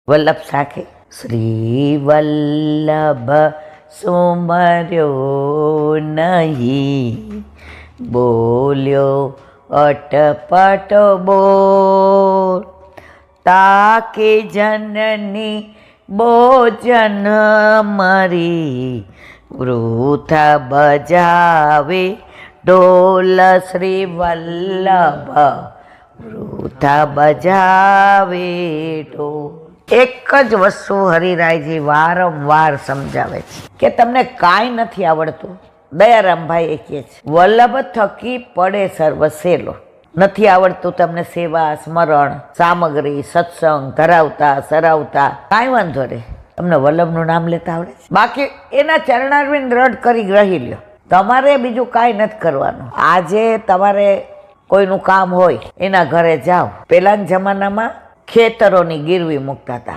વલ્લભ શાખે શ્રી વલ્લભ સુમર્યો નહીં, બોલ્યો અટપટ બોલ, તાકે જનની બોજન મરી, વૃથા બજાવે ઢોલ શ્રી વલ્લભ, વૃથા બજાવે ઢોલ. એક જ વસ્તુ હરિરાયજી વારંવાર સમજાવે છે કે તમને કાંઈ નથી આવડતું. દયારામભાઈ એ કહે છે વલ્લભ થકી પડે સર્વ સેલો. નથી આવડતું તમને સેવા, સ્મરણ, સામગ્રી, સત્સંગ ધરાવતા સરાવતા, કાંઈ વાંધો નહીં, તમને વલ્લભનું નામ લેતા આવડે છે. બાકી એના ચરણારવિંદ રડ કરી ગ્રહી લ્યો. તમારે બીજું કાંઈ નથી કરવાનું. આજે તમારે કોઈનું કામ હોય એના ઘરે જાઓ. પહેલાના જમાનામાં ખેતરોની ગીરવી મૂકતા હતા.